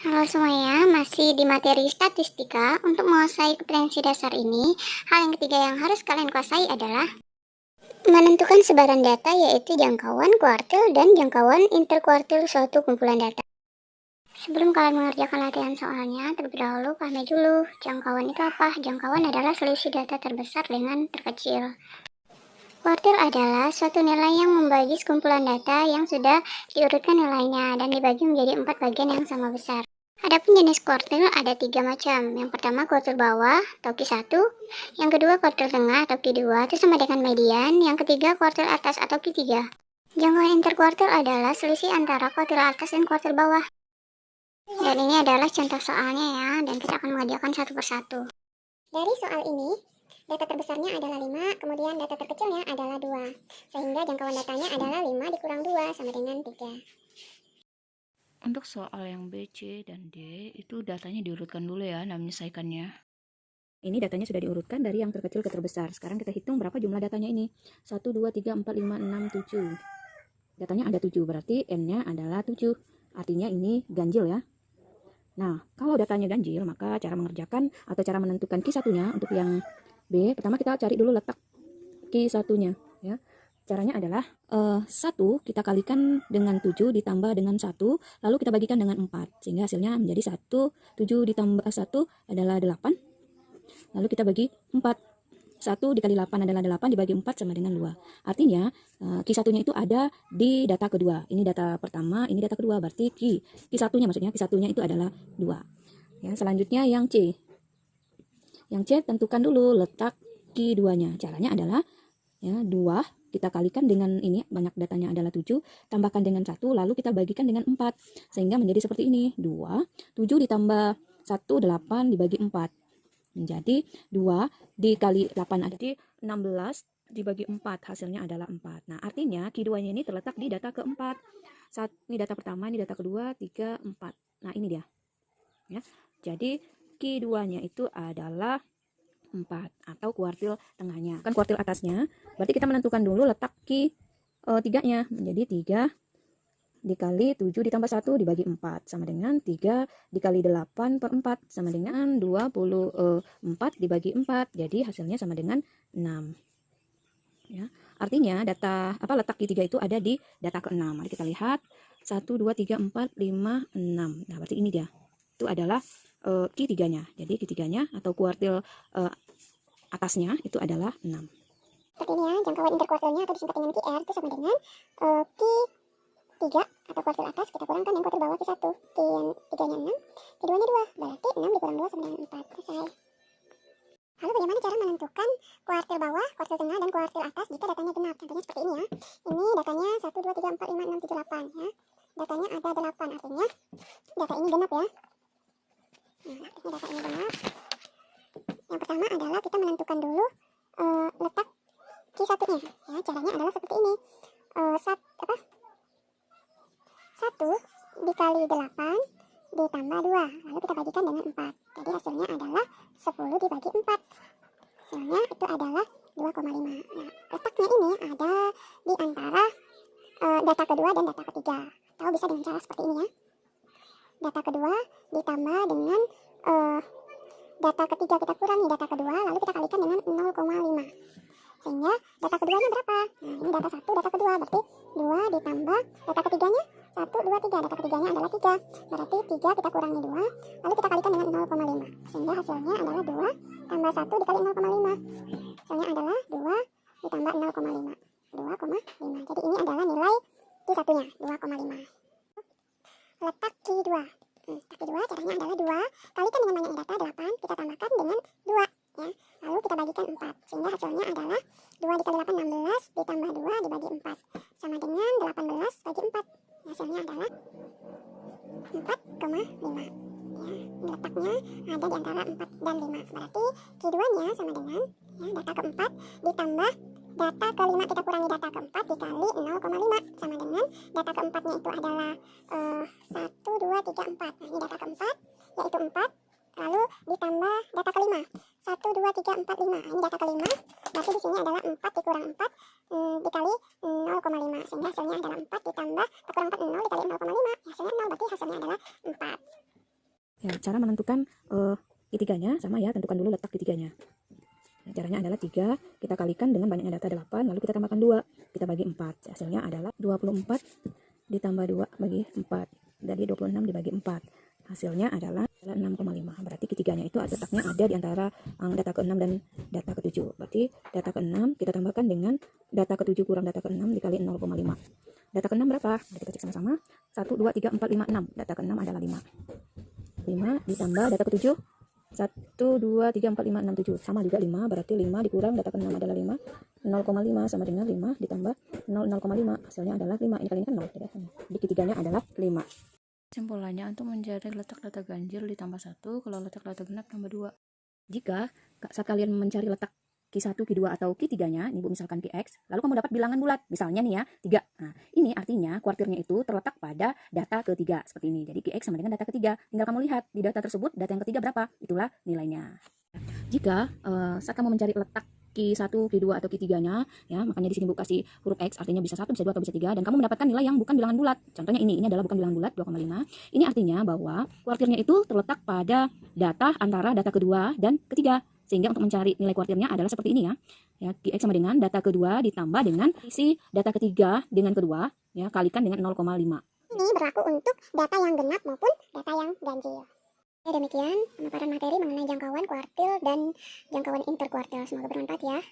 Halo semuanya, masih di materi statistika. Untuk menguasai kompetensi dasar ini, hal yang ketiga yang harus kalian kuasai adalah menentukan sebaran data, yaitu jangkauan kuartil dan jangkauan interkuartil suatu kumpulan data. Sebelum kalian mengerjakan latihan soalnya, terlebih dahulu pahami dulu jangkauan itu apa. Jangkauan adalah selisih data terbesar dengan terkecil. Kuartil adalah suatu nilai yang membagi sekumpulan data yang sudah diurutkan nilainya dan dibagi menjadi 4 bagian yang sama besar. Adapun jenis kuartil ada 3 macam. Yang pertama kuartil bawah atau Q1, yang kedua kuartil tengah atau Q2 itu sama dengan median, yang ketiga kuartil atas atau Q3. Jangkauan interkuartil adalah selisih antara kuartil atas dan kuartil bawah. Dan ini adalah contoh soalnya ya, dan kita akan mengerjakan satu persatu. Dari soal ini, data terbesarnya adalah 5, kemudian data terkecilnya adalah 2. Sehingga jangkauan datanya adalah 5 dikurang 2 sama dengan 3. Untuk soal yang B, C, dan D, itu datanya diurutkan dulu ya, menyelesaikannya. Ini datanya sudah diurutkan dari yang terkecil ke terbesar. Sekarang kita hitung berapa jumlah datanya ini. 1, 2, 3, 4, 5, 6, 7. Datanya ada 7, berarti N-nya adalah 7. Artinya ini ganjil ya. Nah, kalau datanya ganjil, maka cara mengerjakan atau cara menentukan Q1-nya untuk yang B, pertama kita cari dulu letak Q1-nya ya. Caranya adalah 1 kita kalikan dengan 7 ditambah dengan 1, lalu kita bagikan dengan 4. Sehingga hasilnya menjadi 1, 7 ditambah 1 adalah 8. Lalu kita bagi 4. 1 dikali 8 adalah 8, dibagi 4 sama dengan 2. Artinya Q1-nya itu ada di data kedua. Ini data pertama, ini data kedua. Berarti Q1-nya maksudnya Q1-nya itu adalah 2. Ya, selanjutnya yang C. Yang C tentukan dulu letak Q2-nya. Caranya adalah ya 2 kita kalikan dengan ini, banyak datanya adalah 7, tambahkan dengan 1, lalu kita bagikan dengan 4. Sehingga menjadi seperti ini. 2, 7 ditambah 1, 8 dibagi 4. Menjadi 2 dikali 8 ada di 16 dibagi 4, hasilnya adalah 4. Nah, artinya Q2-nya ini terletak di data keempat. Ini data pertama, ini data kedua, 3, 4. Nah, ini dia. Ya. Jadi Q2-nya itu adalah 4 atau kuartil tengahnya. Kan kuartil atasnya. Berarti kita menentukan dulu letak Q3-nya. Menjadi 3 dikali 7 ditambah 1 dibagi 4 sama dengan 3 dikali 8 per 4 sama dengan 24 dibagi 4. Jadi hasilnya sama dengan 6. Ya. Artinya data letak Q3 itu ada di data ke-6. Mari kita lihat 1 2 3 4 5 6. Nah, berarti ini dia. Itu adalah Q3-nya. Jadi Q3-nya atau kuartil atasnya itu adalah 6. Seperti ini ya, jangkauan interkuartilnya atau disingkat dengan QR itu sama dengan Q3 atau kuartil atas kita kurangkan yang kuartil bawah Q1. Q3-nya 6, Q2-nya 2, berarti 6 dikurang 2 sama dengan 4. Selesai. Lalu bagaimana cara menentukan kuartil bawah, kuartil tengah, dan kuartil atas jika datanya genap? Contohnya seperti ini ya. Ini datanya 1, 2, 3, 4, 5, 6, 7, 8 ya. Datanya ada 8, artinya data ini genap ya. Nah, artinya data ini genap. Yang pertama adalah kita menentukan dulu letak Q1-nya ya. Caranya adalah seperti ini. 1 dikali 8 ditambah 2, lalu kita bagikan dengan 4. Jadi hasilnya adalah 10 dibagi 4. Hasilnya itu adalah 2,5. Nah, letaknya ini ada di antara data kedua dan data ketiga. Atau bisa dengan cara seperti ini ya. Data kedua ditambah dengan data ketiga, kita kurangi data kedua, lalu kita kalikan dengan 0,5. Sehingga data keduanya berapa? Nah, ini data 1, data kedua, berarti 2 ditambah data ketiganya 1, 2, 3. Data ketiganya adalah 3. Berarti 3 kita kurangi 2, lalu kita kalikan dengan 0,5. Sehingga hasilnya adalah 2 tambah 1 dikali 0,5. Hasilnya adalah 2 ditambah 0,5. 2,5. Jadi ini adalah nilai Q1-nya, 2,5. Letak Q2. Letak Q2 caranya adalah 2 kalikan dengan banyaknya data 8, kita tambahkan dengan 2 ya. Lalu kita bagikan 4. Sehingga hasilnya adalah 2 dikali 8 16 ditambah 2 dibagi 4 sama dengan 18 bagi 4. Hasilnya adalah 4,5 ya. Letaknya ada di antara 4 dan 5. Berarti Q2-nya sama dengan ya, data keempat ditambah data kelima, kita kurangi data keempat dikali 0,5 sama dengan data keempatnya itu adalah 1, 2, 3, 4. Nah, ini data keempat yaitu 4, lalu ditambah data kelima 1, 2, 3, 4, 5. Nah, ini data kelima, berarti di sini adalah 4 dikurang 4 dikali 0,5, sehingga hasilnya adalah 4 ditambah kurang 4, 0 dikali 0,5, hasilnya 0, berarti hasilnya adalah 4. Ya, cara menentukan Q3-nya sama ya, tentukan dulu letak Q3-nya. Nah, caranya adalah 3 kita kalikan dengan banyaknya data 8, lalu kita tambahkan 2, kita bagi 4. Hasilnya adalah 24 ditambah 2 bagi 4. Jadi 26 dibagi 4. Hasilnya adalah 6,5. Berarti Q3-nya itu letaknya ada di antara data ke-6 dan data ke-7. Berarti data ke-6 kita tambahkan dengan data ke-7 kurang data ke-6 dikali 0,5. Data ke-6 berapa? Mari kita cek sama-sama. 1, 2, 3, 4, 5, 6. Data ke-6 adalah 5. 5 ditambah data ke-7. 1, 2, 3, 4, 5, 6, 7. Sama juga 5. Berarti 5 dikurang data ke-6 adalah 5. 0,5 sama dengan 5 ditambah 0,5. Hasilnya adalah 5. Ini kali ini kan 0. Jadi Q3-nya adalah 5. Kesimpulannya, untuk mencari letak data ganjil ditambah 1, kalau letak data genap tambah 2. Jika saat kalian mencari letak Q1, Q2, atau Q3-nya, nih Bu, misalkan Qx, lalu kamu dapat bilangan bulat, misalnya nih ya, 3. Nah, ini artinya kuartirnya itu terletak pada data ketiga, seperti ini. Jadi Qx sama dengan data ketiga. Tinggal kamu lihat di data tersebut, data yang ketiga berapa, itulah nilainya. Jika saat kamu mencari letak Q1, Q2, atau Q3-nya, ya, makanya di sini Bu kasih huruf X, artinya bisa 1, bisa 2, atau bisa 3, dan kamu mendapatkan nilai yang bukan bilangan bulat. Contohnya ini adalah bukan bilangan bulat, 2,5. Ini artinya bahwa kuartirnya itu terletak pada data antara data kedua dan ketiga. Sehingga untuk mencari nilai kuartirnya adalah seperti ini ya. Ya, Qx sama dengan data kedua ditambah dengan isi data ketiga dengan kedua, ya, kalikan dengan 0,5. Ini berlaku untuk data yang genap maupun data yang ganjil. Ya, demikian pemaparan materi mengenai jangkauan kuartil dan jangkauan interkuartil. Semoga bermanfaat ya.